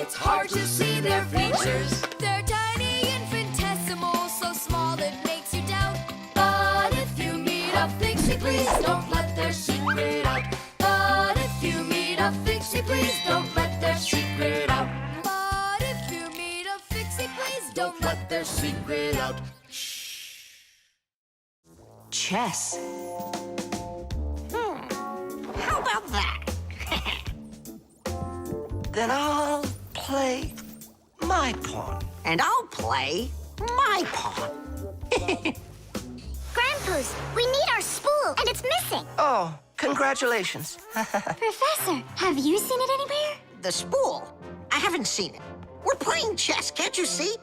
it's hard to see their features. They're tiny, infinitesimal, so small it makes you doubt. But if you meet a Fixie, please don't let their secret out. But if you meet a Fixie, please don't let their secret out. But if you meet a Fixie, please Don't let their secret out. Chess. How about that? Then I'll play my pawn. And I'll play my pawn. Grandpus, we need our spool, and it's missing. Oh, congratulations. Professor, have you seen it anywhere? The spool? I haven't seen it. We're playing chess, can't you see?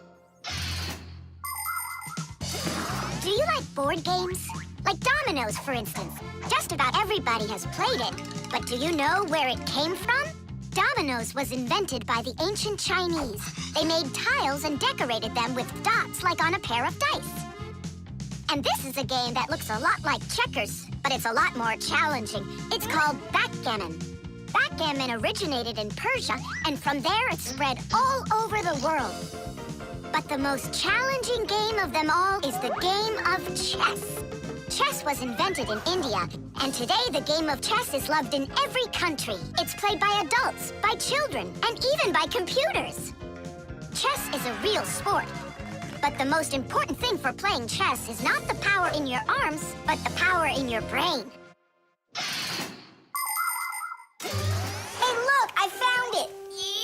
Do you like board games? Like dominoes, for instance. Just about everybody has played it. But do you know where it came from? Dominoes was invented by the ancient Chinese. They made tiles and decorated them with dots like on a pair of dice. And this is a game that looks a lot like checkers, but it's a lot more challenging. It's called Backgammon. Backgammon originated in Persia, and from there it spread all over the world. But the most challenging game of them all is the game of chess. Chess was invented in India, and today the game of chess is loved in every country. It's played by adults, by children, and even by computers. Chess is a real sport. But the most important thing for playing chess is not the power in your arms, but the power in your brain. Hey, look, I found it!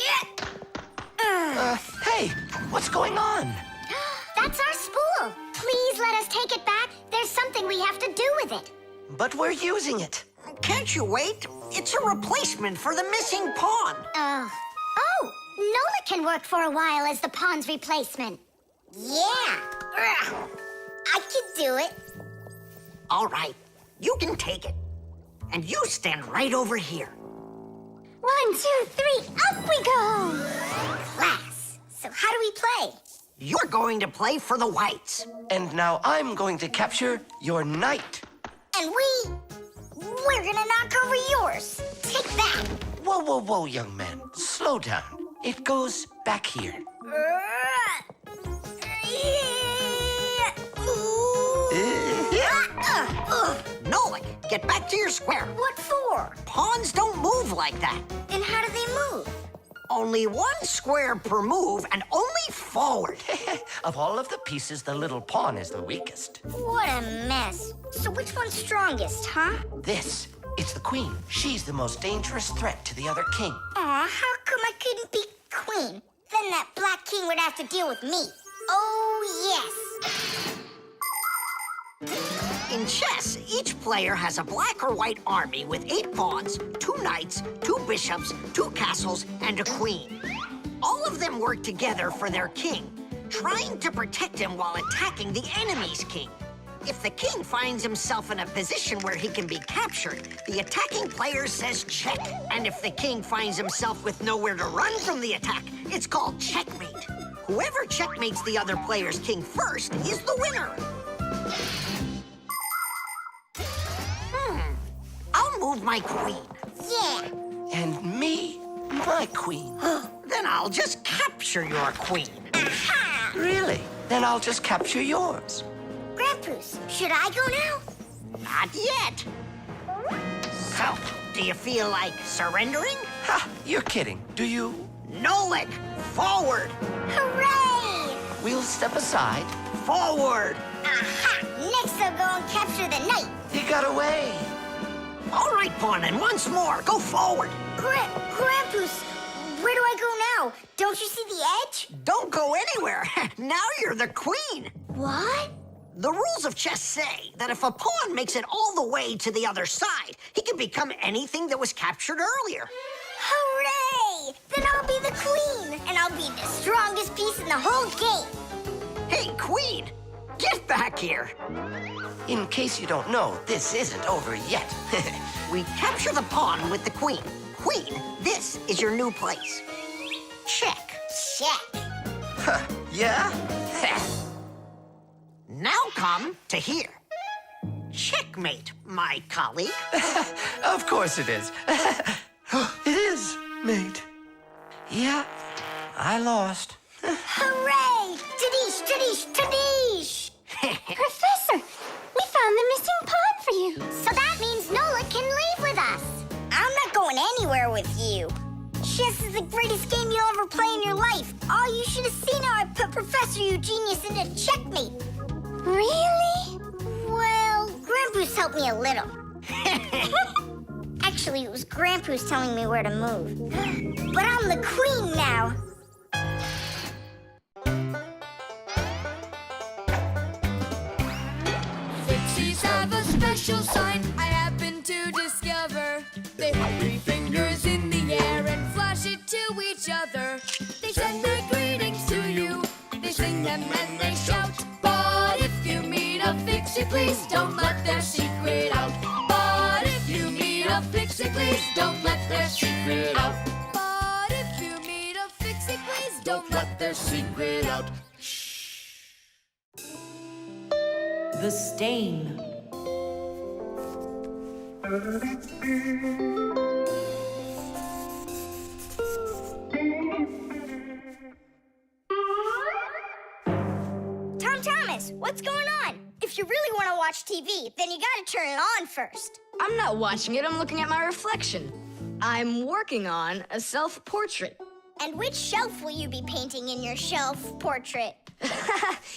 Yeah! Hey, what's going on? That's our spool. Please let us take it back. There's something we have to do with it. But we're using it. Can't you wait? It's a replacement for the missing pawn. Oh, Nolik can work for a while as the pawn's replacement. Yeah, I can do it. All right, you can take it. And you stand right over here. 1, 2, 3, up we go! Class. So how do we play? You're going to play for the whites. And now I'm going to capture your knight. And we're gonna knock over yours. Take that. Whoa, whoa, whoa, young man. Slow down. It goes back here. Nolik, get back to your square. What for? Pawns don't move like that. Then how do they move? Only one square per move and only forward. Of all of the pieces, the little pawn is the weakest. What a mess. So which one's strongest, huh? This, it's the queen. She's the most dangerous threat to the other king. Aw, how come I couldn't be queen? Then that black king would have to deal with me. Oh, yes. In chess, each player has a black or white army with 8 pawns, 2 knights, 2 bishops, 2 castles, and a queen. All of them work together for their king, trying to protect him while attacking the enemy's king. If the king finds himself in a position where he can be captured, the attacking player says check. And if the king finds himself with nowhere to run from the attack, it's called checkmate. Whoever checkmates the other player's king first is the winner. I'll move my queen. Yeah. And me, my queen. Then I'll just capture your queen. Aha! Really? Then I'll just capture yours. Grandpus, should I go now? Not yet. So, do you feel like surrendering? Ha! You're kidding. Do you? Nolik, forward! Hooray! We'll step aside. Forward! Aha! Next I'll go and capture the knight. He got away. All right, pawn, and once more, go forward. Grandpus, where do I go now? Don't you see the edge? Don't go anywhere. Now you're the queen. What? The rules of chess say that if a pawn makes it all the way to the other side, he can become anything that was captured earlier. Hooray! Then I'll be the queen, and I'll be the strongest piece in the whole game. Hey, queen, get back here. In case you don't know, this isn't over yet. We capture the pawn with the queen. Queen, this is your new place. Check. Check. Yeah? Now come to here. Checkmate, my colleague. Of course it is. It is, mate. Yeah, I lost. Hooray! Tadish, tadish, tadish! Professor, we found the missing pawn for you. So that means Nolik can leave with us. I'm not going anywhere with you. Chess is the greatest game you'll ever play in your life. Oh, you should have seen how I put Professor Eugenius into checkmate. Really? Well, Grandpus helped me a little. Actually, it was Grandpus telling me where to move. But I'm the queen now. Fixies have a special sign I happen to discover. They hold 3 fingers in the air and flash it to each other. They send their greetings to you. They sing them and they shout. But if you meet a Fixie, please don't let their secret out. But if you meet a Fixie, please don't let their secret out. But if you meet a Fixie, please don't let their secret out. The Stain. Tom Thomas, what's going on? If you really want to watch TV, then you gotta turn it on first. I'm not watching it, I'm looking at my reflection. I'm working on a self-portrait. And which shelf will you be painting in your shelf portrait?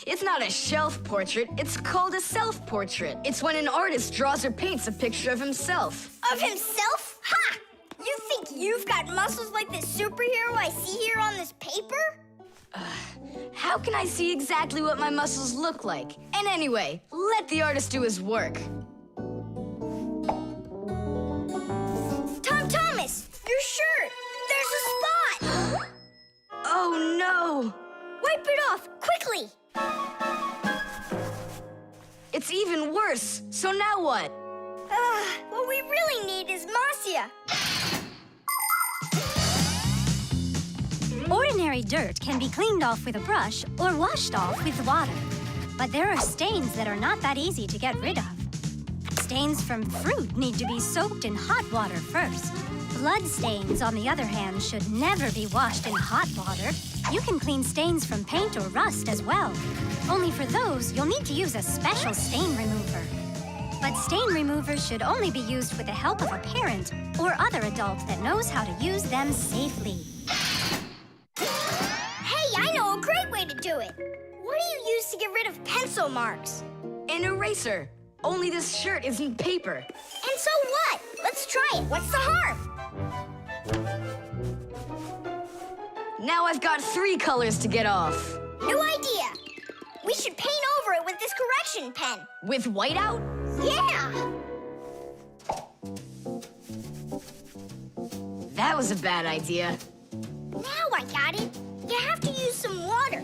It's not a shelf portrait, it's called a self-portrait. It's when an artist draws or paints a picture of himself. Of himself? Ha! You think you've got muscles like this superhero I see here on this paper? How can I see exactly what my muscles look like? And anyway, let the artist do his work. Tom Thomas, your shirt! There's a spot! Oh no! Wipe it off, quickly! It's even worse, so now what? What we really need is Marcia. Ordinary dirt can be cleaned off with a brush or washed off with water. But there are stains that are not that easy to get rid of. Stains from fruit need to be soaked in hot water first. Blood stains, on the other hand, should never be washed in hot water. You can clean stains from paint or rust as well. Only for those, you'll need to use a special stain remover. But stain removers should only be used with the help of a parent or other adult that knows how to use them safely. Hey, I know a great way to do it. What do you use to get rid of pencil marks? An eraser. Only this shirt isn't paper. And so what? Let's try it. What's the harm? Now I've got 3 colors to get off. New idea. We should paint over it with this correction pen. With whiteout? Yeah! That was a bad idea. Now I got it. You have to use some water.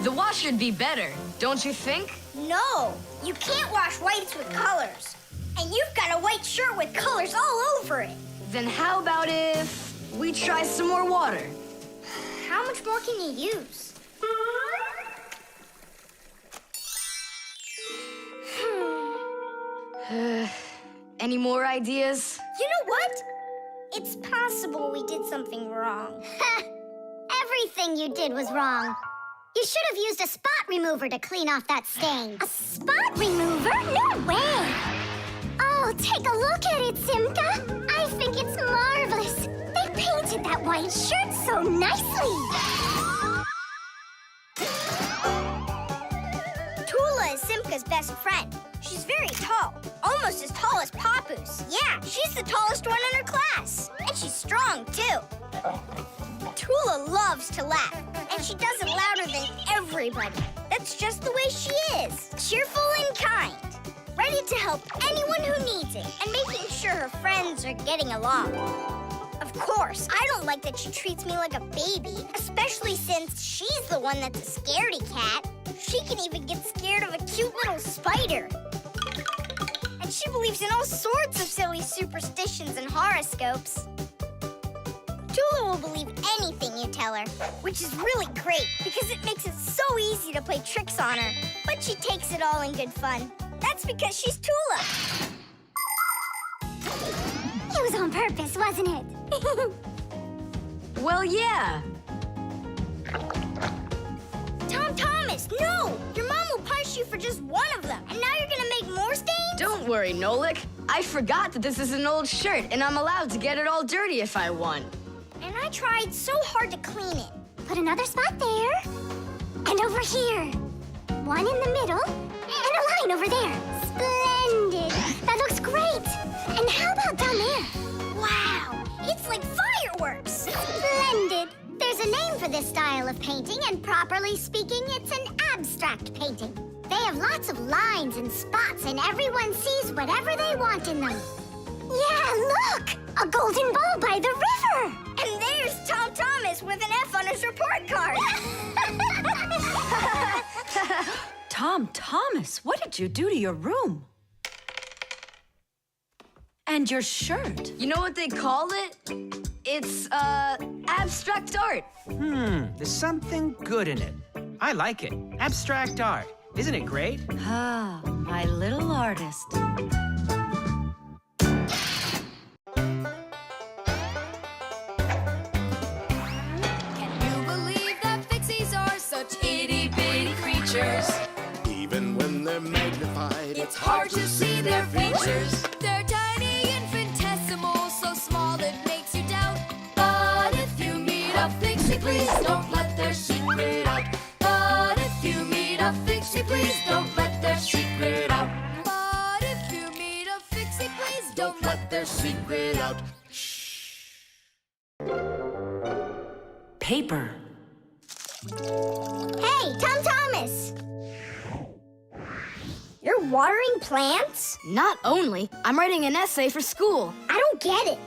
The wash should be better, don't you think? No, you can't wash whites with colors. And you've got a white shirt with colors all over it. Then how about if we try some more water? How much more can you use? Any more ideas? You know what? It's possible we did something wrong. Everything you did was wrong. You should have used a spot remover to clean off that stain. A spot remover? No way! Oh, take a look at it, Simka. I think it's marvelous. They painted that white shirt so nicely. Tula is Simka's best friend. She's very tall, almost as tall as Papoose. Yeah, she's the tallest one in her class. And she's strong, too. Tula loves to laugh, and she does it louder than everybody. That's just the way she is. Cheerful and kind. Ready to help anyone who needs it, and making sure her friends are getting along. Of course, I don't like that she treats me like a baby, especially since she's the one that's a scaredy cat. She can even get scared of a cute little spider. And she believes in all sorts of silly superstitions and horoscopes. Tula will believe anything you tell her, which is really great because it makes it so easy to play tricks on her. But she takes it all in good fun. That's because she's Tula. on purpose, wasn't it? Well, yeah. Tom Thomas, no! Your mom will punish you for just one of them, and now you're gonna make more stains? Don't worry, Nolik. I forgot that this is an old shirt, and I'm allowed to get it all dirty if I want. And I tried so hard to clean it. Put another spot there. And over here. One in the middle. And a line over there. Splendid. That looks great. And how about down there? Wow, it's like fireworks! Splendid. There's a name for this style of painting, and properly speaking, it's an abstract painting. They have lots of lines and spots, and everyone sees whatever they want in them. Yeah, look! A golden ball by the river! And there's Tom Thomas with an F on his report card. Tom Thomas, what did you do to your room? And your shirt? You know what they call it? It's, abstract art. There's something good in it. I like it. Abstract art. Isn't it great? Ah, my little artist. Can you believe that Fixies are such itty-bitty creatures? Even when they're magnified, It's hard to see their features. They're tiny, infinitesimal, so small it makes you doubt. But if you meet a Fixie, please don't let their secret out. But if you meet a Fixie, please don't let their secret out. But if you meet a Fixie, please don't let their secret out. Paper. Hey, Tom Thomas! You're watering plants? Not only, I'm writing an essay for school. I don't get it.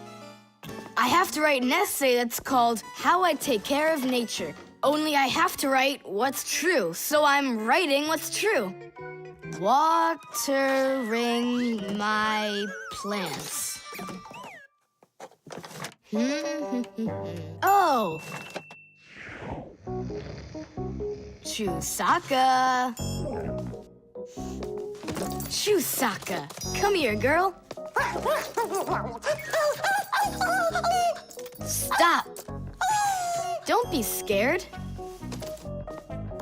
I have to write an essay that's called How I Take Care of Nature. Only I have to write what's true, so I'm writing what's true. Watering my plants. Oh! Chusaka. Chusaka, come here, girl. Stop. Don't be scared.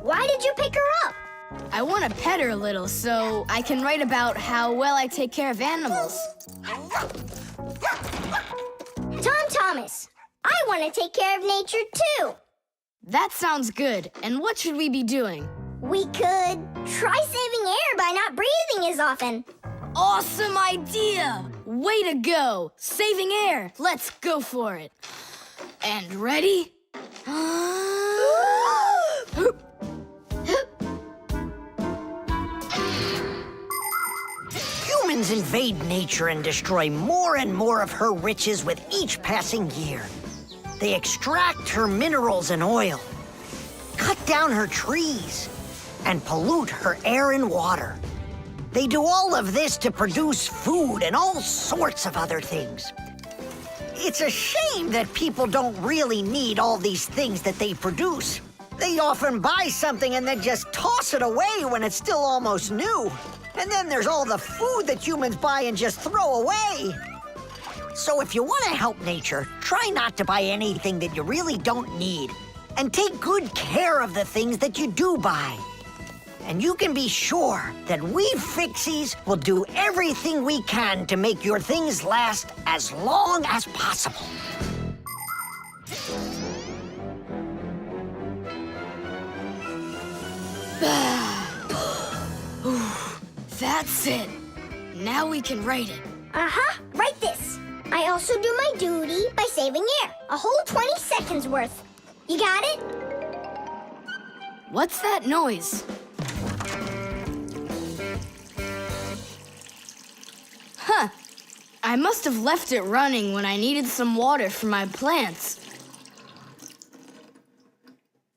Why did you pick her up? I want to pet her a little so I can write about how well I take care of animals. Tom Thomas, I want to take care of nature too. That sounds good. And what should we be doing? We could try saving air by not breathing as often. Awesome idea! Way to go! Saving air! Let's go for it. And ready? Humans invade nature and destroy more and more of her riches with each passing year. They extract her minerals and oil, cut down her trees, and pollute her air and water. They do all of this to produce food and all sorts of other things. It's a shame that people don't really need all these things that they produce. They often buy something and then just toss it away when it's still almost new. And then there's all the food that humans buy and just throw away. So if you want to help nature, try not to buy anything that you really don't need. And take good care of the things that you do buy. And you can be sure that we Fixies will do everything we can to make your things last as long as possible. That's it. Now we can write it. Uh-huh, write this. I also do my duty by saving air. A whole 20 seconds worth. You got it? What's that noise? Huh. I must have left it running when I needed some water for my plants.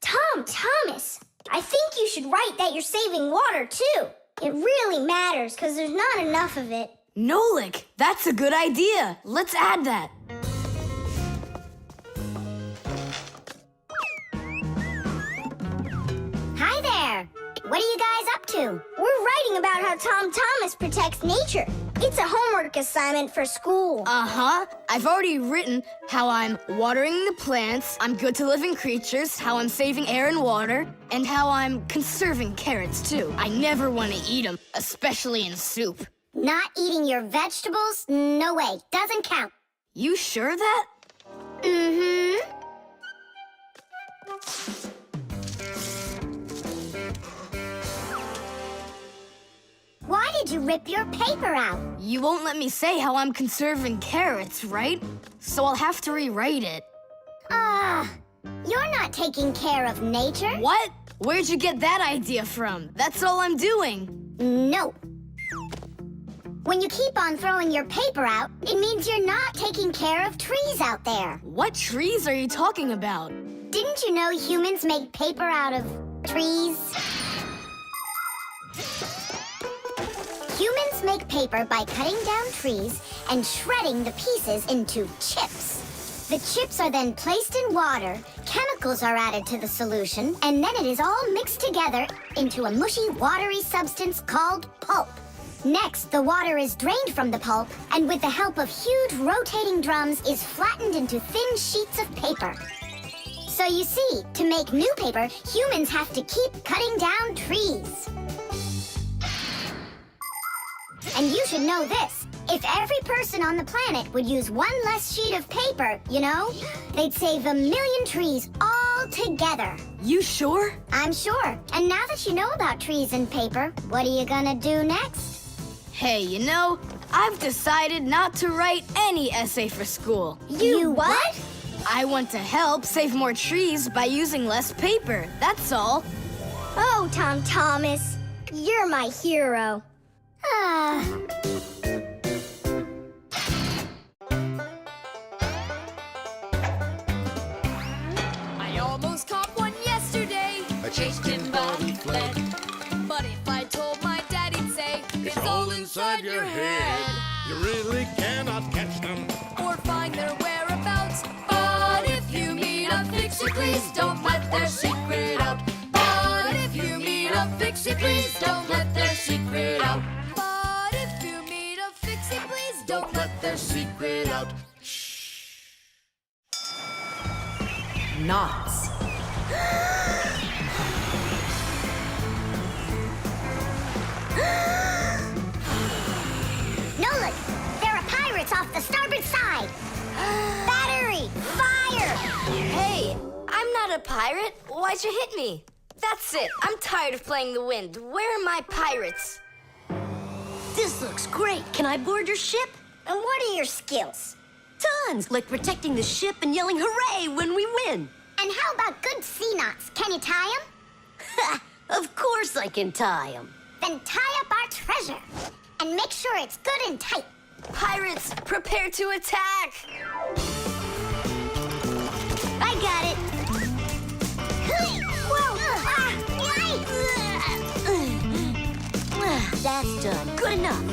Tom Thomas, I think you should write that you're saving water, too. It really matters, because there's not enough of it. Nolik, that's a good idea. Let's add that. Hi there. What are you guys up to? We're writing about how Tom Thomas protects nature. It's a homework assignment for school. Uh-huh. I've already written how I'm watering the plants, I'm good to living creatures, how I'm saving air and water, and how I'm conserving carrots, too. I never want to eat them, especially in soup. Not eating your vegetables? No way. Doesn't count. You sure of that? Mm-hmm. Why did you rip your paper out? You won't let me say how I'm conserving carrots, right? So I'll have to rewrite it. You're not taking care of nature. What? Where'd you get that idea from? That's all I'm doing. No. When you keep on throwing your paper out, it means you're not taking care of trees out there. What trees are you talking about? Didn't you know humans make paper out of trees? Humans make paper by cutting down trees and shredding the pieces into chips. The chips are then placed in water, chemicals are added to the solution, and then it is all mixed together into a mushy, watery substance called pulp. Next, the water is drained from the pulp, and with the help of huge rotating drums, is flattened into thin sheets of paper. So you see, to make new paper, humans have to keep cutting down trees. And you should know this. If every person on the planet would use one less sheet of paper, you know, they'd save 1 million trees all together. You sure? I'm sure. And now that you know about trees and paper, what are you gonna do next? Hey, you know, I've decided not to write any essay for school. You what? I want to help save more trees by using less paper, that's all. Oh, Tom Thomas, you're my hero. I almost caught one yesterday. I chased him, but he fled. But if I told my dad, he'd say, It's all inside your head. You really cannot catch them. Or find their whereabouts. But if you meet a Fixie, please don't let their secret out. But if you meet a Fixie, please don't let their secret out. But if you meet a Fixie, please don't let their secret out. Knots. Nolik, there are pirates off the starboard side. Battery, fire! Hey, I'm not a pirate. Why'd you hit me? That's it. I'm tired of playing the wind. Where are my pirates? This looks great. Can I board your ship? And what are your skills? Tons, like protecting the ship and yelling hooray when we win. And how about good sea knots? Can you tie them? Of course I can tie them. Then tie up our treasure. And make sure it's good and tight. Pirates, prepare to attack! I got it. Whoa! That's done. Good enough.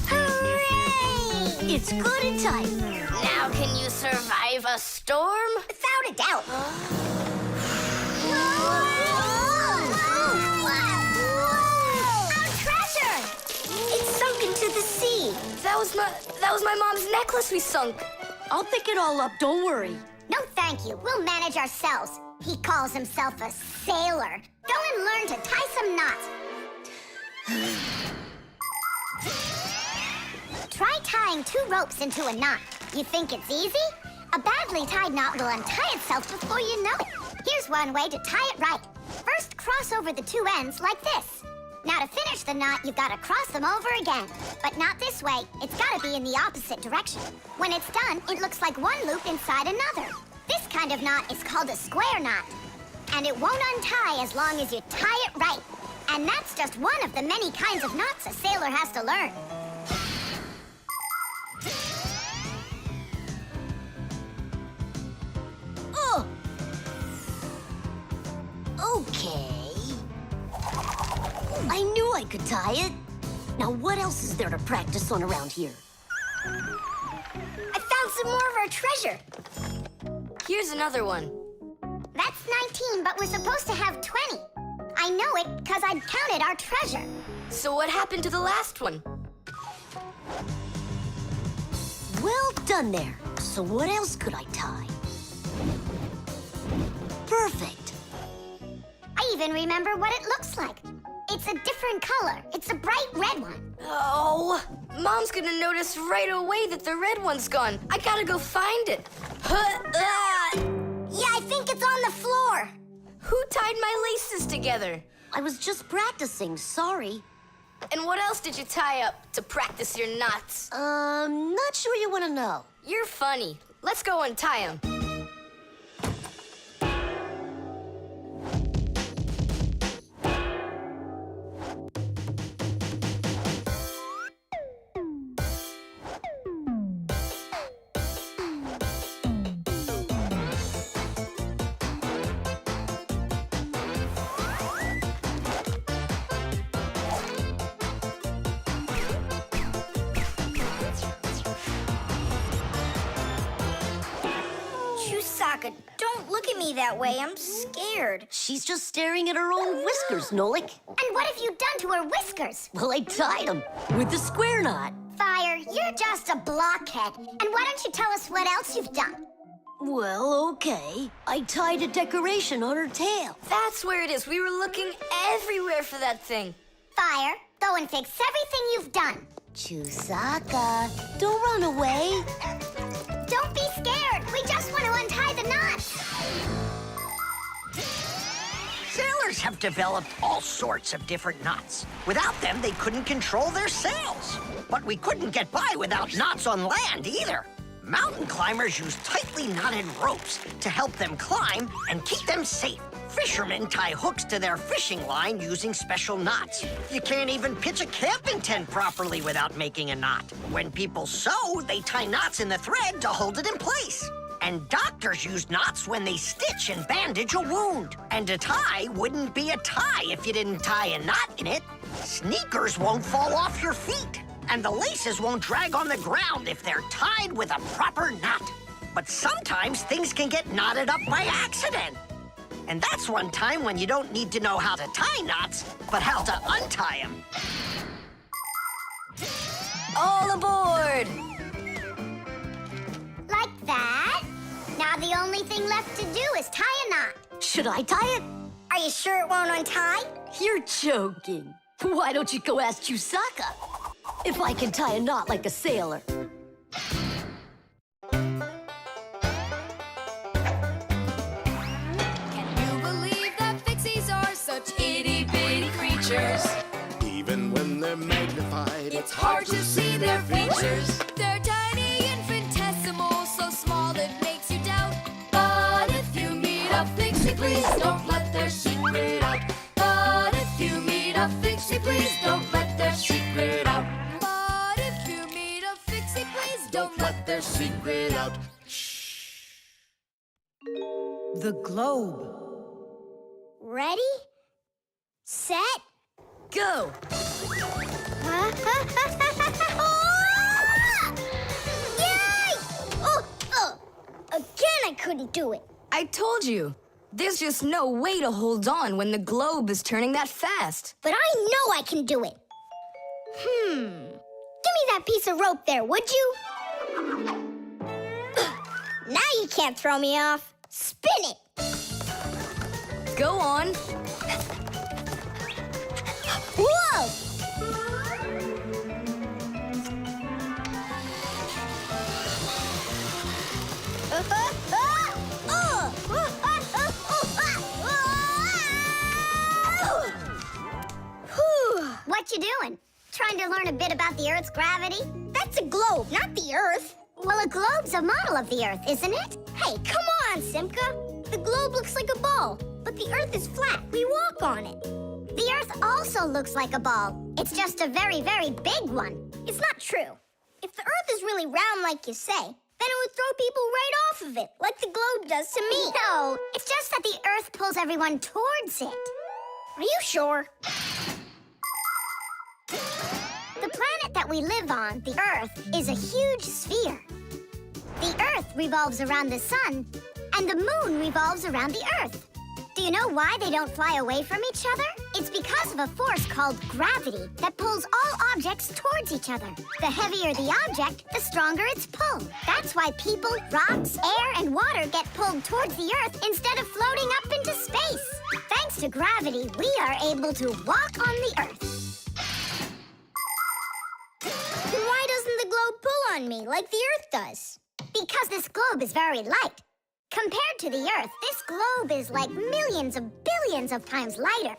Hooray! It's good and tight. Now can you survive a storm? Without a doubt. Our treasure! It's sunk into the sea. That was my mom's necklace we sunk. I'll pick it all up, don't worry. No, thank you. We'll manage ourselves. He calls himself a sailor. Go and learn to tie some knots. Try tying 2 ropes into a knot. You think it's easy? A badly tied knot will untie itself before you know it. Here's one way to tie it right. First, cross over the 2 ends like this. Now, to finish the knot, you've got to cross them over again. But not this way. It's got to be in the opposite direction. When it's done, it looks like one loop inside another. This kind of knot is called a square knot. And it won't untie as long as you tie it right. And that's just one of the many kinds of knots a sailor has to learn. Oh! Okay. I knew I could tie it. Now what else is there to practice on around here? I found some more of our treasure. Here's another one. That's 19, but we're supposed to have 20. I know it because I counted our treasure. So what happened to the last one? Well done there. So what else could I tie? Perfect. I even remember what it looks like. It's a different color. It's a bright red one. Oh, Mom's gonna notice right away that the red one's gone. I gotta go find it. Yeah, I think it's on the floor. Who tied my laces together? I was just practicing, sorry. And what else did you tie up to practice your knots? Not sure you want to know. You're funny. Let's go untie them. Chusaka, don't look at me that way. I'm scared. She's just staring at her own whiskers, Nolik. And what have you done to her whiskers? Well, I tied them with the square knot. Fire, you're just a blockhead. And why don't you tell us what else you've done? Well, okay. I tied a decoration on her tail. That's where it is. We were looking everywhere for that thing. Fire, go and fix everything you've done. Chusaka, don't run away. Don't be scared. We just want to untie the knots. Sailors have developed all sorts of different knots. Without them, they couldn't control their sails. But we couldn't get by without knots on land either. Mountain climbers use tightly knotted ropes to help them climb and keep them safe. Fishermen tie hooks to their fishing line using special knots. You can't even pitch a camping tent properly without making a knot. When people sew, they tie knots in the thread to hold it in place. And doctors use knots when they stitch and bandage a wound. And a tie wouldn't be a tie if you didn't tie a knot in it. Sneakers won't fall off your feet. And the laces won't drag on the ground if they're tied with a proper knot. But sometimes things can get knotted up by accident. And that's one time when you don't need to know how to tie knots, but how to untie them. All aboard! Like that. Now the only thing left to do is tie a knot. Should I tie it? Are you sure it won't untie? You're joking. Why don't you go ask Chusaka if I can tie a knot like a sailor? Even when they're magnified, It's hard to see their features. They're tiny, infinitesimal, so small it makes you doubt. But if you meet a Fixie, please don't let their secret out. But if you meet a Fixie, please don't let their secret out. But if you meet a Fixie, please don't let their secret out. The globe. Ready? Set? Go! Yay! Again, I couldn't do it. I told you. There's just no way to hold on when the globe is turning that fast. But I know I can do it. Give me that piece of rope there, would you? Now you can't throw me off. Spin it. Go on. Whoa! What you doing? Trying to learn a bit about the Earth's gravity? That's a globe, not the Earth. Well, a globe's a model of the Earth, isn't it? Hey, come on, Simka. The globe looks like a ball, but the Earth is flat. We walk on it. The Earth also looks like a ball. It's just a very, very big one. It's not true. If the Earth is really round like you say, then it would throw people right off of it, like the globe does to me. No, it's just that the Earth pulls everyone towards it. Are you sure? The planet that we live on, the Earth, is a huge sphere. The Earth revolves around the sun, and the moon revolves around the Earth. Do Do you know why they don't fly away from each other? It's because of a force called gravity that pulls all objects towards each other. The heavier the object, the stronger its pull. That's why people, rocks, air, and water get pulled towards the Earth instead of floating up into space. Thanks to gravity, we are able to walk on the Earth. Then why doesn't the globe pull on me like the Earth does? Because this globe is very light. Compared to the Earth, this globe is like millions of billions of times lighter.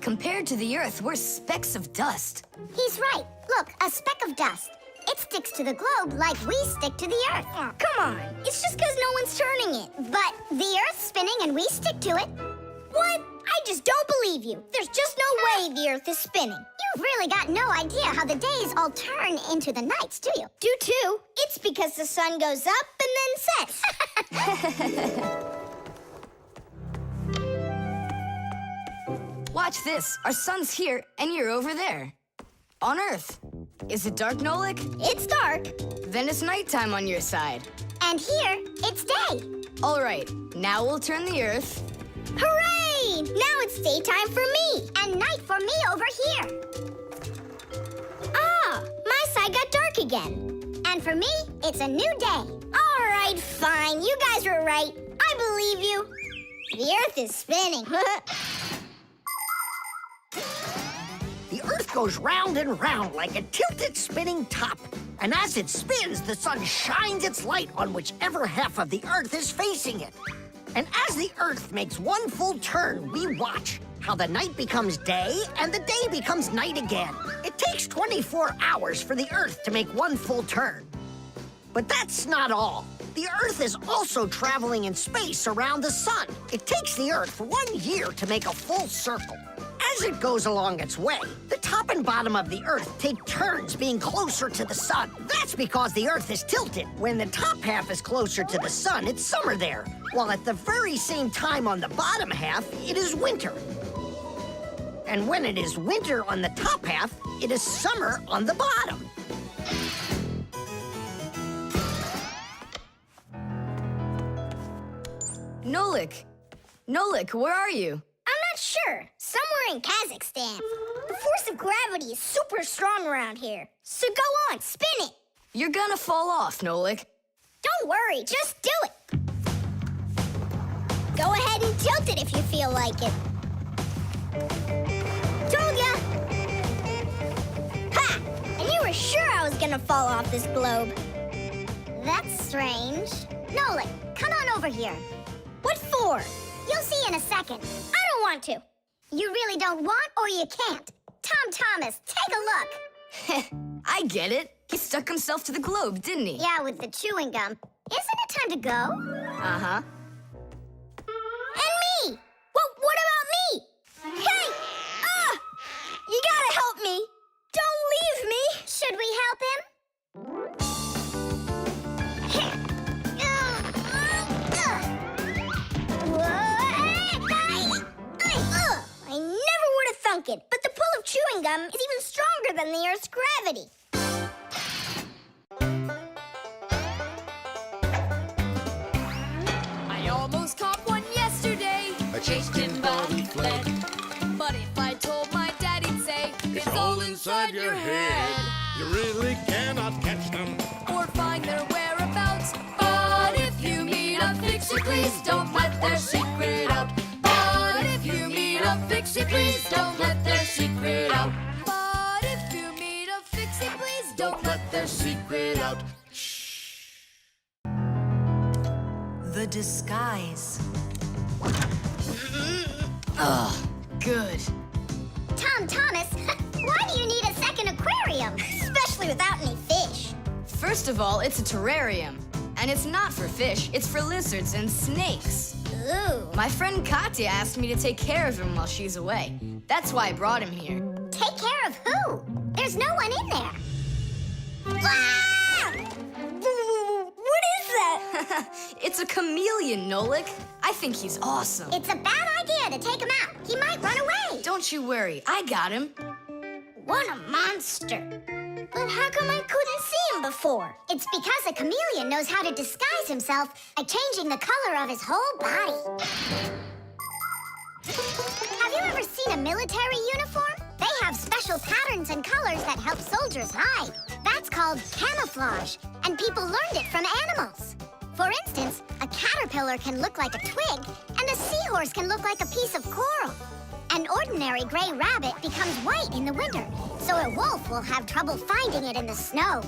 Compared to the Earth, we're specks of dust. He's right. Look, a speck of dust. It sticks to the globe like we stick to the Earth. Oh, come on. It's just because no one's turning it. But the Earth's spinning and we stick to it. What? I just don't believe you. There's just no way the Earth is spinning. You've really got no idea how the days all turn into the nights, do you? Do too. It's because the sun goes up and then sets. Watch this. Our sun's here, and you're over there. On Earth. Is it dark, Nolik? It's dark. Then it's nighttime on your side. And here, it's day. All right, now we'll turn the Earth. Hooray! Now it's daytime for me. And night for me over here. Ah, my side got dark again. And for me, it's a new day. All right, fine. You guys were right. I believe you. The Earth is spinning. The Earth goes round and round like a tilted spinning top. And as it spins, the sun shines its light on whichever half of the Earth is facing it. And as the Earth makes one full turn, we watch how the night becomes day and the day becomes night again. It takes 24 hours for the Earth to make one full turn. But that's not all. The Earth is also traveling in space around the sun. It takes the Earth 1 year to make a full circle. As it goes along its way, the top and bottom of the Earth take turns being closer to the sun. That's because the Earth is tilted. When the top half is closer to the sun, it's summer there, while at the very same time on the bottom half, it is winter. And when it is winter on the top half, it is summer on the bottom. Nolik, where are you? I'm not sure. Somewhere in Kazakhstan. The force of gravity is super strong around here. So go on, spin it. You're gonna fall off, Nolik. Don't worry, just do it. Go ahead and tilt it if you feel like it. Told ya! Ha! And you were sure I was gonna fall off this globe. That's strange. Nolik, come on over here. What for? You'll see in a second. I don't want to. You really don't want or you can't. Tom Thomas, take a look. I get it. He stuck himself to the globe, didn't he? Yeah, with the chewing gum. Isn't it time to go? Uh-huh. And me! What about me? Hey! You gotta help me! Don't leave me! Should we help him? I never would have thunk it, but the pull of chewing gum is even stronger than the Earth's gravity. I almost caught one yesterday. I chased him, but he fled. But if I told my dad, he'd say, It's all inside your head. You really cannot catch them. Or find their whereabouts. But if you meet a Fixie, please don't let their secret out. But if you meet a Fixie, please don't let their secret out. But if you meet a Fixie, please don't let their secret out. The disguise. Good. Tom Thomas, why do you need a second aquarium? Especially without any fish. First of all, it's a terrarium. And it's not for fish, it's for lizards and snakes. Ooh. My friend Katya asked me to take care of him while she's away. That's why I brought him here. Take care of who? There's no one in there. Ah! What is that? It's a chameleon, Nolik. I think he's awesome. It's a bad idea to take him out. He might run away. Don't you worry, I got him. What a monster. But how come I couldn't see him before? It's because a chameleon knows how to disguise himself by changing the color of his whole body. Have you ever seen a military uniform? They have special patterns and colors that help soldiers hide. That's called camouflage, and people learned it from animals. For instance, a caterpillar can look like a twig, and a seahorse can look like a piece of coral. An ordinary gray rabbit becomes white in the winter, so a wolf will have trouble finding it in the snow.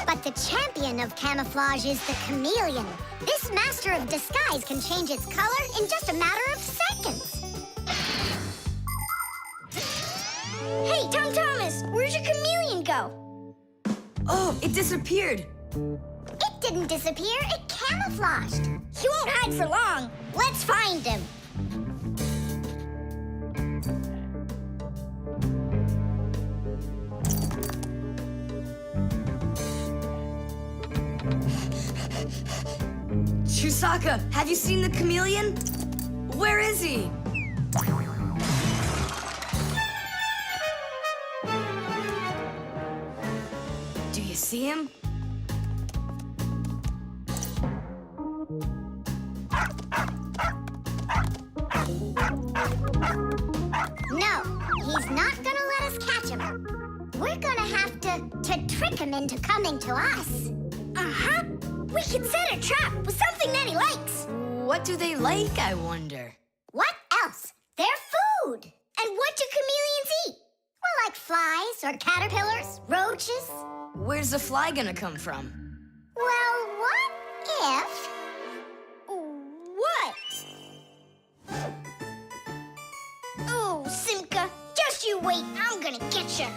But the champion of camouflage is the chameleon. This master of disguise can change its color in just a matter of seconds. Hey, Tom Thomas, where'd your chameleon go? Oh, it disappeared. It didn't disappear, it camouflaged. He won't hide for long. Let's find him. Chusaka, have you seen the chameleon? Where is he? Do you see him? No, he's not gonna let us catch him. We're gonna have to trick him into coming to us. Uh-huh. We can set a trap with something that he likes. What do they like, I wonder? What else? They're food. And what do chameleons eat? Well, like flies or caterpillars, roaches. Where's the fly gonna come from? Well, what if... What? Oh, Simka, just you wait. I'm gonna get you.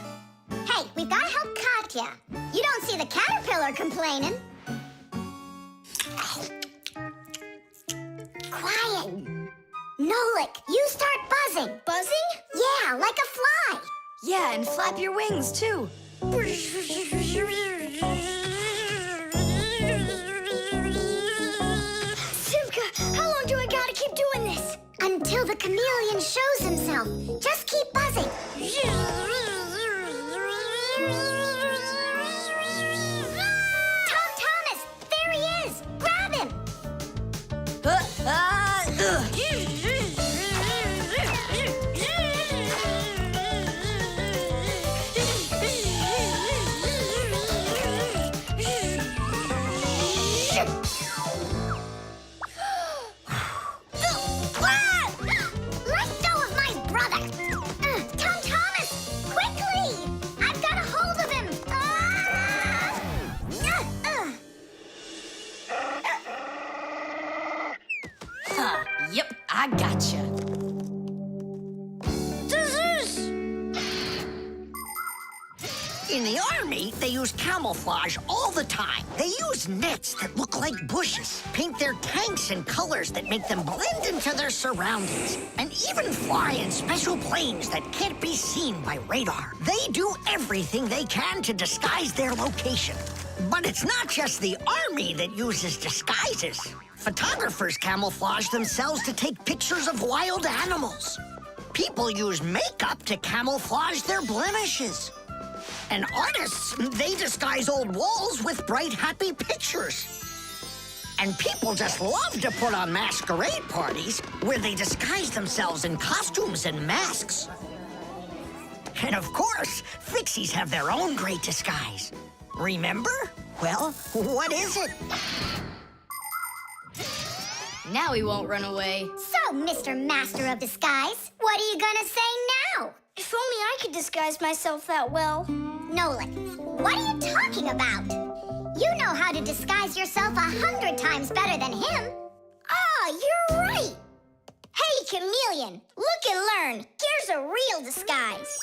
Hey, we've gotta help Katya. You don't see the caterpillar complaining. Quiet. Nolik, you start buzzing. Buzzing? Yeah, like a fly. Yeah, and flap your wings, too. Simka, how long do I gotta keep doing this? Until the chameleon shows himself. Just keep buzzing. Tom Thomas, there he is. Grab him. Let go of my brother. Tom Thomas, quickly. I've got a hold of him. Yep, I gotcha. In the army, they use camouflage all the time. They use nets that look like bushes, paint their tanks in colors that make them blend into their surroundings, and even fly in special planes that can't be seen by radar. They do everything they can to disguise their location. But it's not just the army that uses disguises. Photographers camouflage themselves to take pictures of wild animals. People use makeup to camouflage their blemishes. And artists, they disguise old walls with bright, happy pictures. And people just love to put on masquerade parties where they disguise themselves in costumes and masks. And of course, Fixies have their own great disguise. Remember? Well, what is it? Now he won't run away. So, Mr. Master of Disguise, what are you gonna say now? If only I could disguise myself that well. Nolik, what are you talking about? You know how to disguise yourself 100 times better than him. Ah, you're right. Hey, Chameleon, look and learn. Here's a real disguise.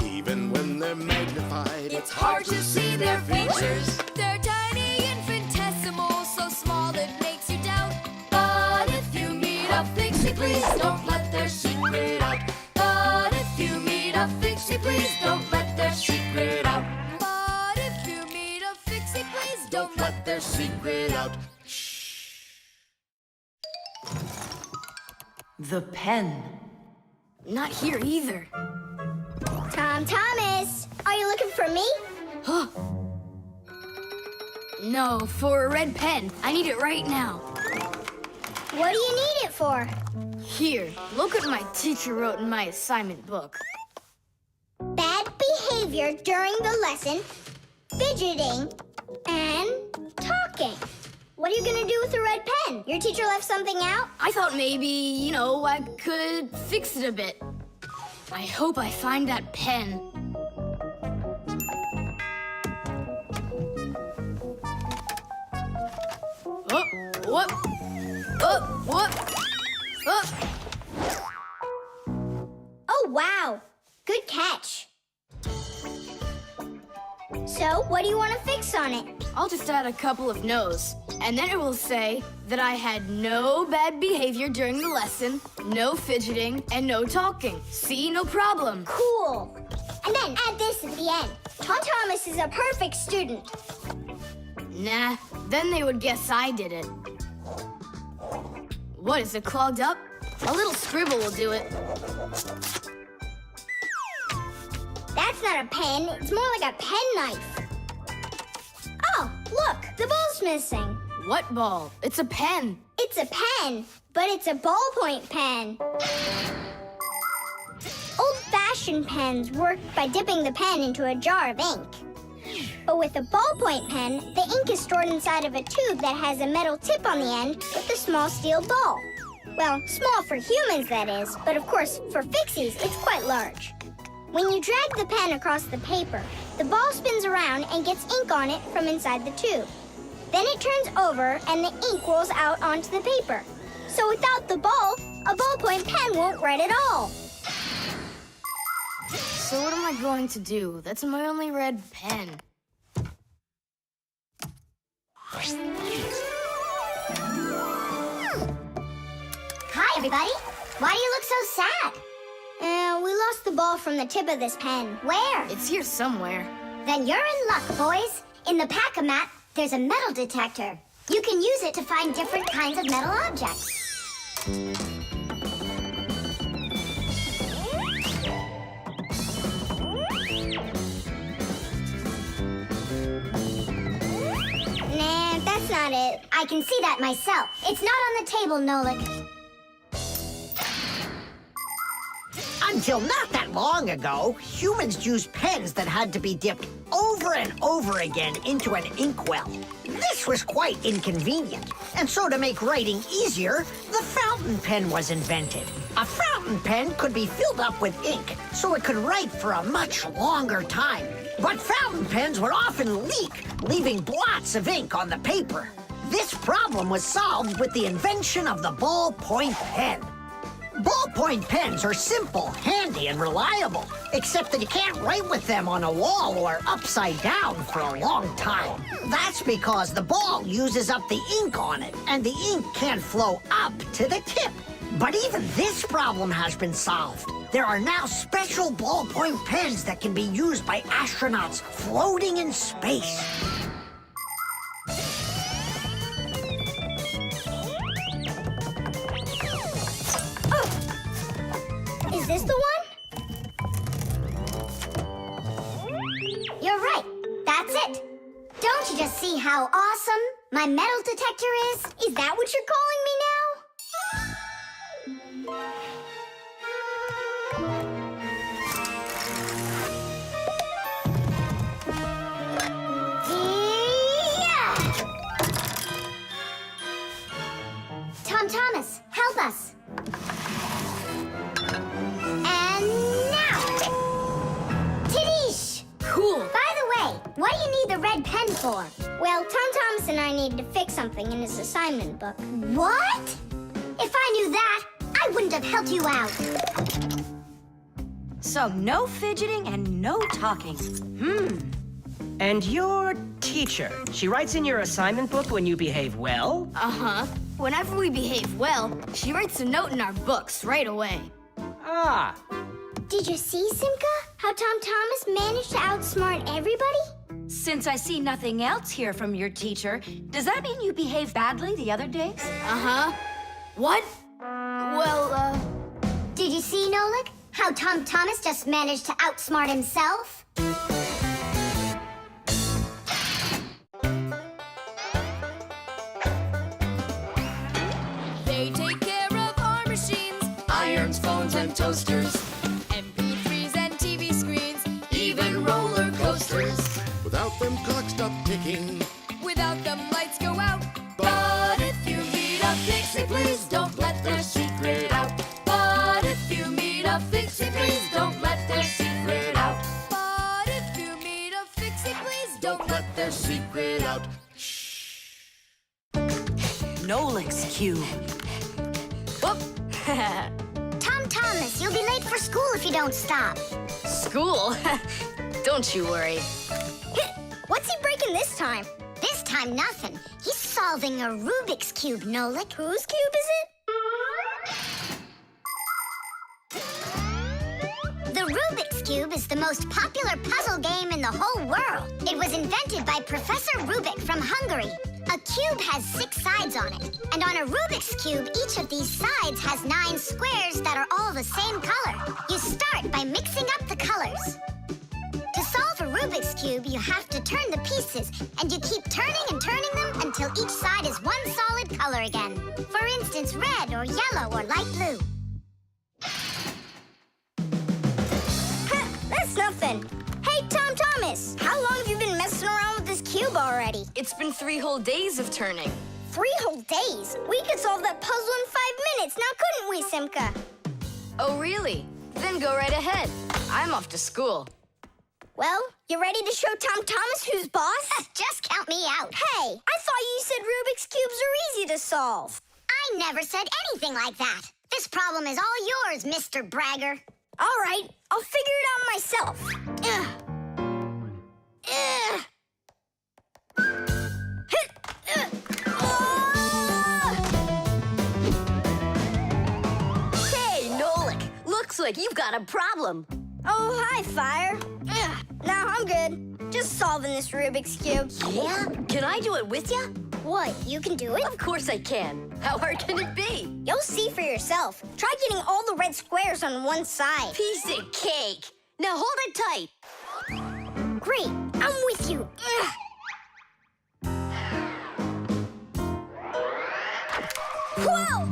Even when they're magnified, it's hard to see their features. They're tiny, infinitesimal, so small it makes you doubt. But if you meet a Fixie, please don't let their secret out. But if you meet a Fixie, please don't let their secret out. But if you meet a Fixie, please don't let their secret out. The pen. Not here either. Tom Thomas, are you looking for me? Huh? No, for a red pen. I need it right now. What do you need it for? Here, look what my teacher wrote in my assignment book. Bad behavior during the lesson, fidgeting, and talking. What are you gonna do with a red pen? Your teacher left something out? I thought maybe, I could fix it a bit. I hope I find that pen. Oh, whoop. Oh, whoop. Oh. Oh, wow. Good catch. So, what do you want to fix on it? I'll just add a couple of no's, and then it will say that I had no bad behavior during the lesson, no fidgeting, and no talking. See, no problem. Cool. And then add this at the end. Tom Thomas is a perfect student. Nah, then they would guess I did it. What, is it clogged up? A little scribble will do it. That's not a pen, it's more like a penknife. Oh, look, the ball's missing. What ball? It's a pen. It's a pen, but it's a ballpoint pen. Old-fashioned pens work by dipping the pen into a jar of ink. But with a ballpoint pen, the ink is stored inside of a tube that has a metal tip on the end with a small steel ball. Well, small for humans, that is, but of course, for Fixies, it's quite large. When you drag the pen across the paper, the ball spins around and gets ink on it from inside the tube. Then it turns over and the ink rolls out onto the paper. So without the ball, a ballpoint pen won't write at all. So what am I going to do? That's my only red pen. Hi, everybody. Why do you look so sad? We lost the ball from the tip of this pen. Where? It's here somewhere. Then you're in luck, boys. In the Backgammon, there's a metal detector. You can use it to find different kinds of metal objects. Nah, that's not it. I can see that myself. It's not on the table, Nolik. Until not that long ago, humans used pens that had to be dipped over and over again into an inkwell. This was quite inconvenient, and so to make writing easier, the fountain pen was invented. A fountain pen could be filled up with ink, so it could write for a much longer time. But fountain pens would often leak, leaving blots of ink on the paper. This problem was solved with the invention of the ballpoint pen. Ballpoint pens are simple, handy, and reliable, except that you can't write with them on a wall or upside down for a long time. That's because the ball uses up the ink on it, and the ink can't flow up to the tip. But even this problem has been solved. There are now special ballpoint pens that can be used by astronauts floating in space. Is this the one? You're right. That's it. Don't you just see how awesome my metal detector is? Is that what you're calling me now? Yeah! Tom Thomas, help us. And now! Tidish! Cool. By the way, what do you need the red pen for? Well, Tom Thomas and I need to fix something in his assignment book. What? If I knew that, I wouldn't have helped you out. So no fidgeting and no talking. And your teacher, she writes in your assignment book when you behave well? Uh-huh. Whenever we behave well, she writes a note in our books right away. Ah, Did you see, Simka? How Tom Thomas managed to outsmart everybody? Since I see nothing else here from your teacher, does that mean you behaved badly the other days? Uh-huh. What? Well, Did you see, Nolik? How Tom Thomas just managed to outsmart himself? They take care of our machines, Irons, phones, and toasters, MP3s and TV screens, even roller coasters. Without them, clocks stop ticking. Without them, lights go out. But if you meet a Fixie, please don't let their secret out. But if you meet a Fixie, please don't let their secret out. But if you meet a Fixie, please Don't let their secret out. Nolik's cube. Tom Thomas, you'll be late for school if you don't stop. School? Don't you worry. What's he breaking this time? This time, nothing. He's solving a Rubik's Cube, Nolik. Whose cube is it? The Rubik's Cube is the most popular puzzle game in the whole world. It was invented by Professor Rubik from Hungary. A cube has 6 sides on it. And on a Rubik's Cube, each of these sides has 9 squares that are all the same color. You start by mixing up the colors. To solve a Rubik's Cube, you have to turn the pieces, and you keep turning and turning them until each side is one solid color again. For instance, red or yellow or light blue. That's nothing. Hey, Tom Thomas, how long have you been messing around with this cube already? It's been 3 whole days of turning. 3 whole days? We could solve that puzzle in 5 minutes, now couldn't we, Simka? Oh, really? Then go right ahead. I'm off to school. Well, you ready to show Tom Thomas who's boss? Just count me out. Hey, I thought you said Rubik's Cubes are easy to solve. I never said anything like that. This problem is all yours, Mr. Bragger. All right, I'll figure it out myself. Hey, Nolik, looks like you've got a problem. Oh, hi, Fire. No, I'm good. Just solving this Rubik's Cube. Yeah? Can I do it with you? What, you can do it? Of course I can. How hard can it be? You'll see for yourself. Try getting all the red squares on one side. Piece of cake. Now hold it tight. Great, I'm with you. Whoa!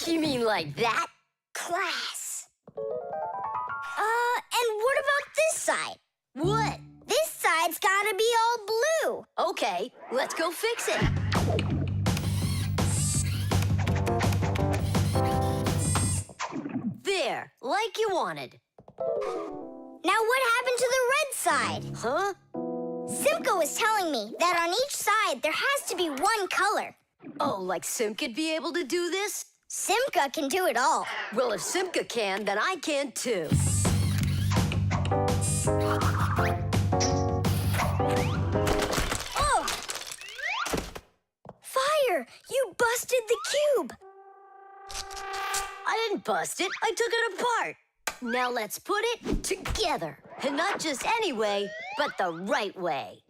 You mean like that? Class. And what about this side? What? This side's gotta be all blue. Okay, let's go fix it. There, like you wanted. Now what happened to the red side? Huh? Simka was telling me that on each side there has to be one color. Oh, like Simka'd be able to do this? Simka can do it all. Well, if Simka can, then I can too. Oh! Fire! You busted the cube! I didn't bust it. I took it apart. Now let's put it together. And not just any way, but the right way.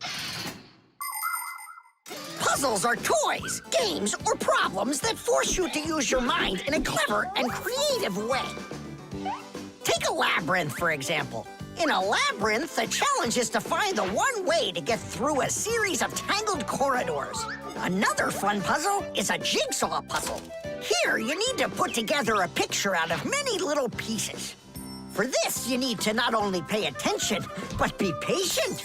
Puzzles are toys, games, or problems that force you to use your mind in a clever and creative way. Take a labyrinth, for example. In a labyrinth, the challenge is to find the one way to get through a series of tangled corridors. Another fun puzzle is a jigsaw puzzle. Here, you need to put together a picture out of many little pieces. For this, you need to not only pay attention, but be patient.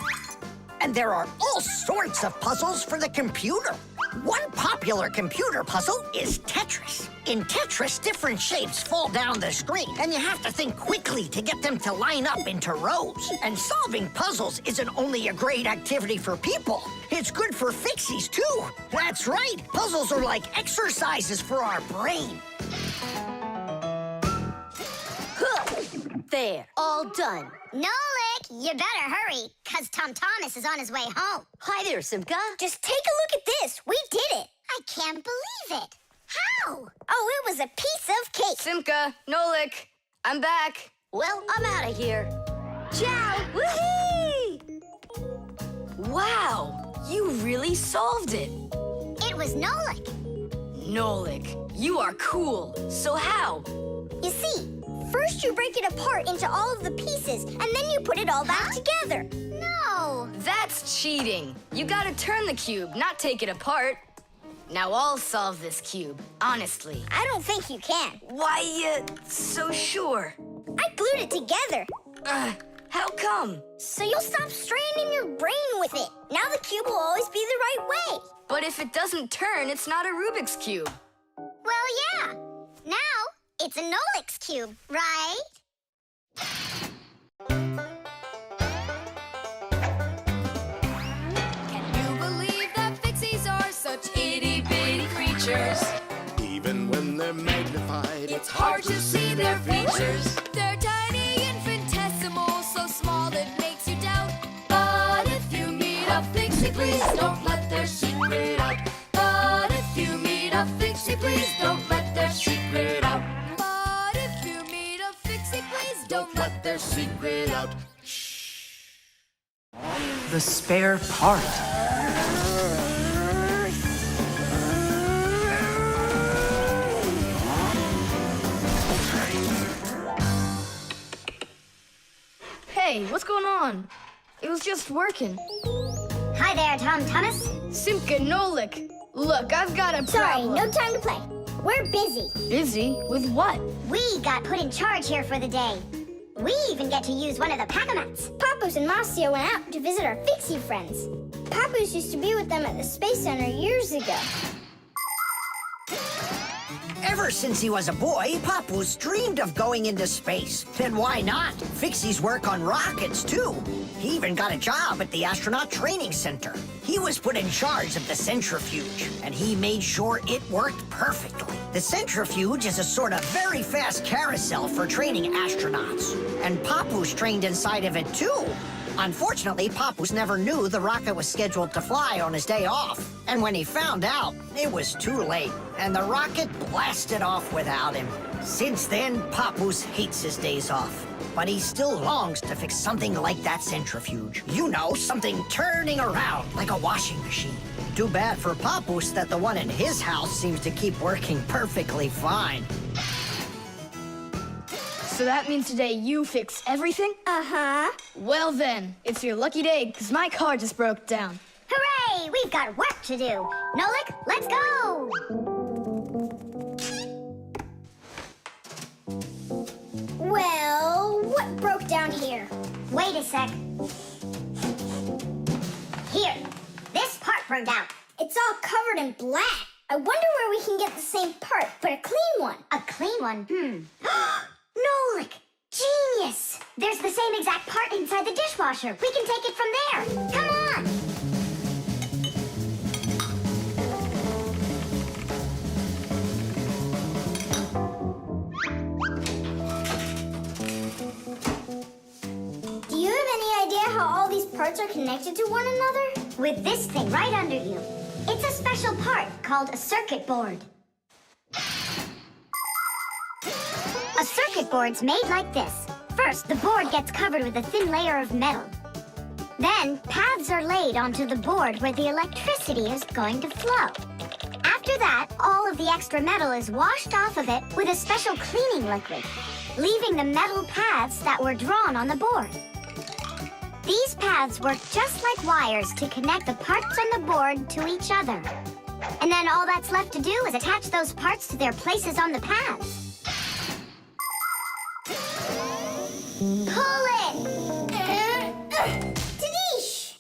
And there are all sorts of puzzles for the computer. One popular computer puzzle is Tetris. In Tetris, different shapes fall down the screen, and you have to think quickly to get them to line up into rows. And solving puzzles isn't only a great activity for people, it's good for Fixies, too. That's right, puzzles are like exercises for our brain. There, all done. Nolik, you better hurry, because Tom Thomas is on his way home. Hi there, Simka. Just take a look at this. We did it. I can't believe it. How? Oh, it was a piece of cake. Simka, Nolik, I'm back. Well, I'm out of here. Ciao! Woohoo! Wow, you really solved it. It was Nolik. Nolik, you are cool. So how? You see, first you break it apart into all of the pieces, and then you put it all back together. No. That's cheating. You gotta turn the cube, not take it apart. Now I'll solve this cube, honestly. I don't think you can. Why, so sure? I glued it together. How come? So you'll stop straining your brain with it. Now the cube will always be the right way. But if it doesn't turn, it's not a Rubik's Cube. Well, yeah. Now it's a Nolik's cube, right? Can you believe that Fixies are such itty-bitty creatures? Even when they're magnified, It's hard to see their features. They're tiny, infinitesimal, so small it makes you doubt. But if you meet a Fixie, please don't let their secret out. But if you meet a Fixie, please don't let their secret out. But if you meet a Fixie, please Don't let their secret out. The spare part. Hey, what's going on? It was just working. Hi there, Tom Thomas. Simka, Nolik. Look, I've got a Sorry, problem. no time to play. We're busy. Busy? With what? We got put in charge here for the day. We even get to use one of the Backgammons. Papus and Marcia went out to visit our Fixie friends. Papus used to be with them at the Space Center years ago. Ever since he was a boy, Papoose dreamed of going into space. And why not? Fixies work on rockets, too. He even got a job at the Astronaut Training Center. He was put in charge of the centrifuge, and he made sure it worked perfectly. The centrifuge is a sort of very fast carousel for training astronauts. And Papoose trained inside of it, too. Unfortunately, Papoose never knew the rocket was scheduled to fly on his day off. And when he found out, it was too late, and the rocket blasted off without him. Since then, Papoose hates his days off. But he still longs to fix something like that centrifuge. You know, something turning around like a washing machine. Too bad for Papoose that the one in his house seems to keep working perfectly fine. So that means today you fix everything? Uh-huh. Well then, it's your lucky day, because my car just broke down. Hooray! We've got work to do. Nolik, let's go! Well, what broke down here? Wait a sec. Here, this part burned out. It's all covered in black. I wonder where we can get the same part, but a clean one. A clean one? Nolik! Genius! There's the same exact part inside the dishwasher. We can take it from there. Come on! Do you have any idea how all these parts are connected to one another? With this thing right under you. It's a special part called a circuit board. A circuit board's made like this. First, the board gets covered with a thin layer of metal. Then, paths are laid onto the board where the electricity is going to flow. After that, all of the extra metal is washed off of it with a special cleaning liquid, leaving the metal paths that were drawn on the board. These paths work just like wires to connect the parts on the board to each other. And then all that's left to do is attach those parts to their places on the paths. Pull it! Tadish!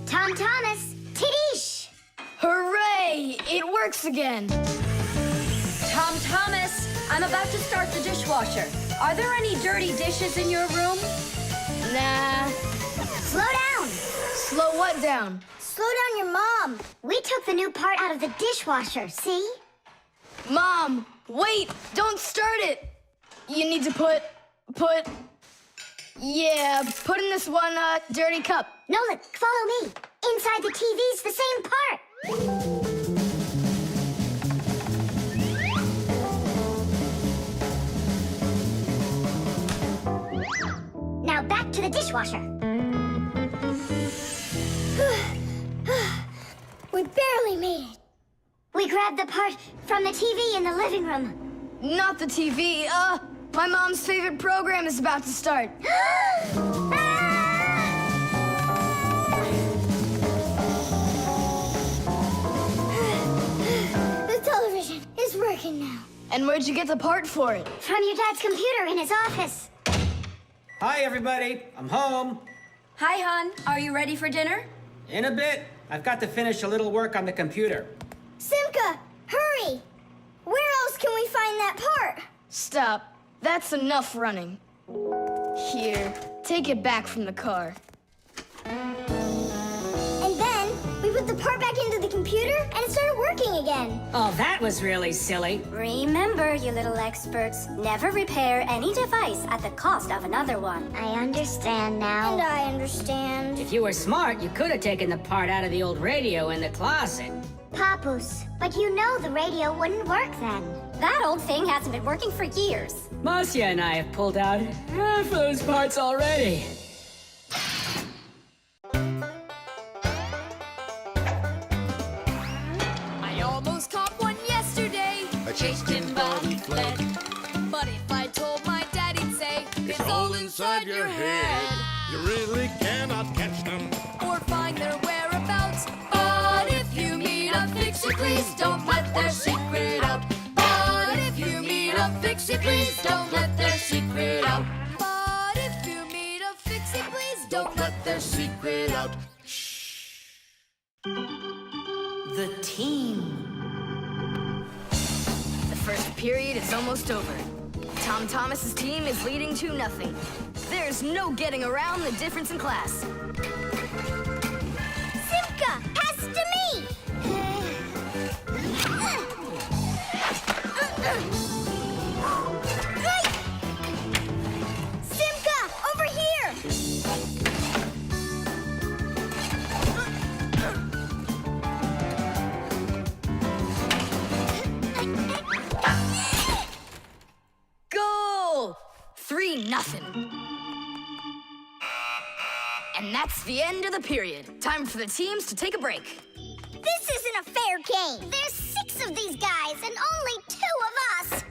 Tom Thomas, Tadish! Hooray! It works again. Tom Thomas, I'm about to start the dishwasher. Are there any dirty dishes in your room? Nah. Slow down! Slow what down? Slow down your mom. We took the new part out of the dishwasher, see? Mom, wait! Don't start it! You need to put... Yeah, put in this one, dirty cup. Nolik, follow me. Inside the TV's the same part. Now back to the dishwasher. We barely made it. We grabbed the part from the TV in the living room. Not the TV, my mom's favorite program is about to start. The television is working now. And where'd you get the part for it? From your dad's computer in his office. Hi, everybody. I'm home. Hi, hon. Are you ready for dinner? In a bit. I've got to finish a little work on the computer. Simka, hurry! Where else can we find that part? Stop. That's enough running. Here, take it back from the car. And then we put the part back into the computer and it started working again. Oh, that was really silly. Remember, you little experts, never repair any device at the cost of another one. I understand now. And I understand. If you were smart, you could have taken the part out of the old radio in the closet. Papus, but you know the radio wouldn't work then. That old thing hasn't been working for years. Marcia and I have pulled out half those parts already. I almost caught one yesterday. I chased him but he fled. But if I told my dad, he'd say, It's all inside your head. You really cannot catch them. Or find their whereabouts. But if you meet a Fixie, please don't let their secret out. But if you meet a Fixie, please don't let their secret out. But if you meet a Fixie, please don't let their secret out. The team. The first period is almost over. Tom Thomas's team is leading 2-0. There's no getting around the difference in class. Simka, pass to me! Simka, over here! Goal! 3-0. And that's the end of the period. Time for the teams to take a break. This isn't a fair game. There's 6 of these guys and only 2 of us.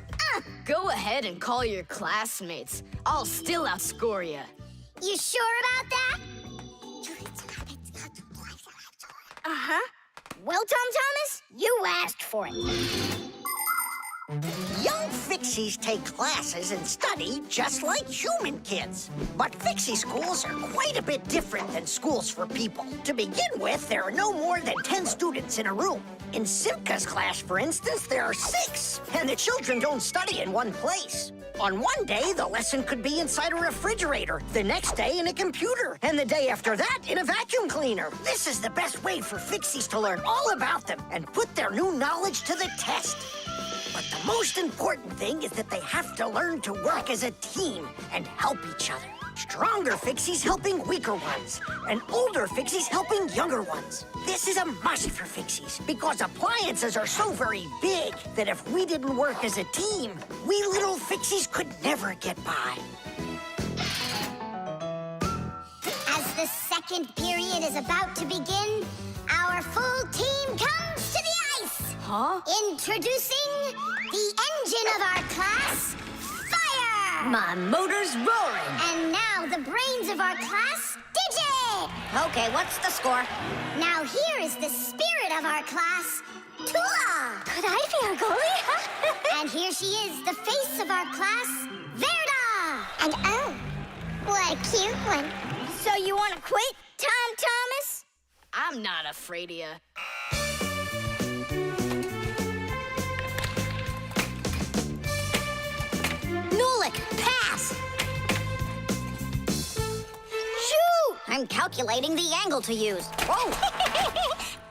Go ahead and call your classmates. I'll still outscore you. You sure about that? Uh-huh. Well, Tom Thomas, you asked for it. Young Fixies take classes and study just like human kids. But Fixie schools are quite a bit different than schools for people. To begin with, there are no more than 10 students in a room. In Simka's class, for instance, there are 6, and the children don't study in one place. On one day, the lesson could be inside a refrigerator, the next day in a computer, and the day after that in a vacuum cleaner. This is the best way for Fixies to learn all about them and put their new knowledge to the test. But the most important thing is that they have to learn to work as a team and help each other. Stronger Fixies helping weaker ones, and older Fixies helping younger ones. This is a must for Fixies, because appliances are so very big that if we didn't work as a team, we little Fixies could never get by. As the second period is about to begin, our full team comes to the ice. Huh? Introducing the engine of our class, Fire! My motor's roaring. And now the brains of our class, Digit! Okay, what's the score? Now here is the spirit of our class, Tula! Could I be our goalie? And here she is, the face of our class, Verda! And oh, what a cute one. So you want to quit, Tom Thomas? I'm not afraid of you. Nolik, pass! Shoot! I'm calculating the angle to use. Whoa!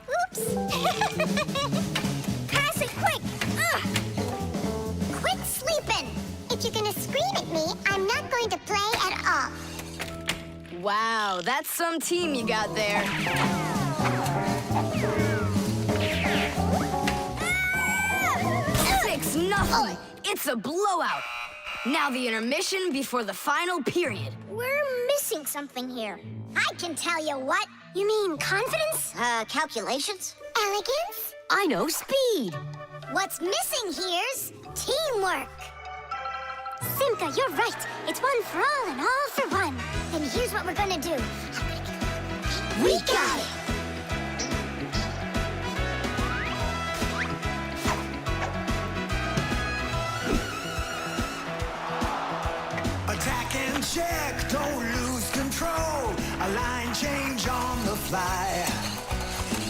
Oops! Pass it quick! Quit sleeping! If you're gonna scream at me, I'm not going to play at all. Wow, that's some team you got there. 6-0. It's a blowout. Now the intermission before the final period. We're missing something here. I can tell you what. You mean confidence? Calculations? Elegance? I know speed. What's missing here's teamwork. Simka, you're right. It's one for all and all for one. Then here's what we're gonna do. We got it. Attack and check, don't lose control. A line change on the fly.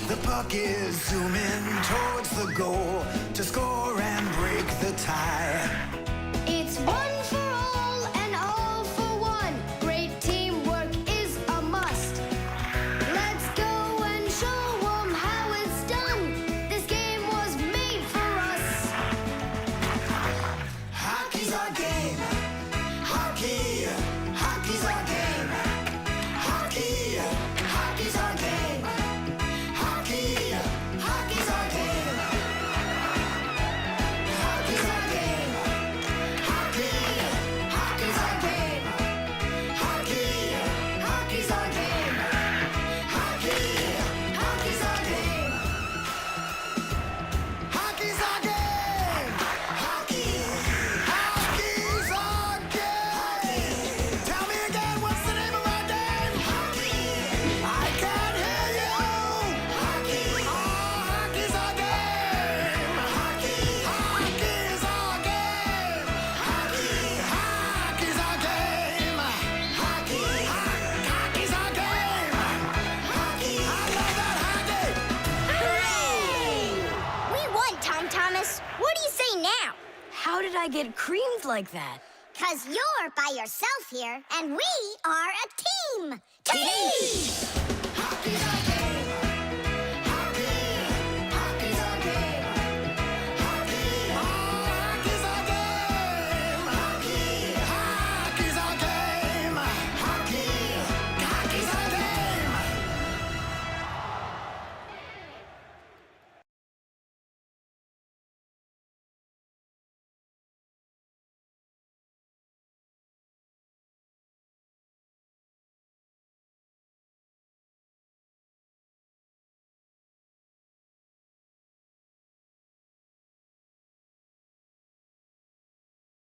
The puck is zooming towards the goal to score and break the tie. It's one for all and all for one. Great teamwork is a must. Let's go and show 'em how it's done. This game was made for us. Hockey's our game. Hockey, hockey's our game. Hockey, hockey's our game. Hockey, hockey's our game. Hockey's our game. Hockey, hockey's our game. Hockey, hockey's our game. Hockey, hockey's our game. Hockey's our game. Hockey, hockey's our game. Tell me again, what's the name of our game? Hockey. I can't hear you. Hockey. Oh, hockey's our game. Hockey. Hockey's our game. Hockey. Hockey's our game. Hockey. Hockey's our game. Hockey. I love that hockey. Hooray! We won, Tom Thomas. What do you say now? How did I get creamed like that? 'Cause you're by yourself here, and we are a team. Team!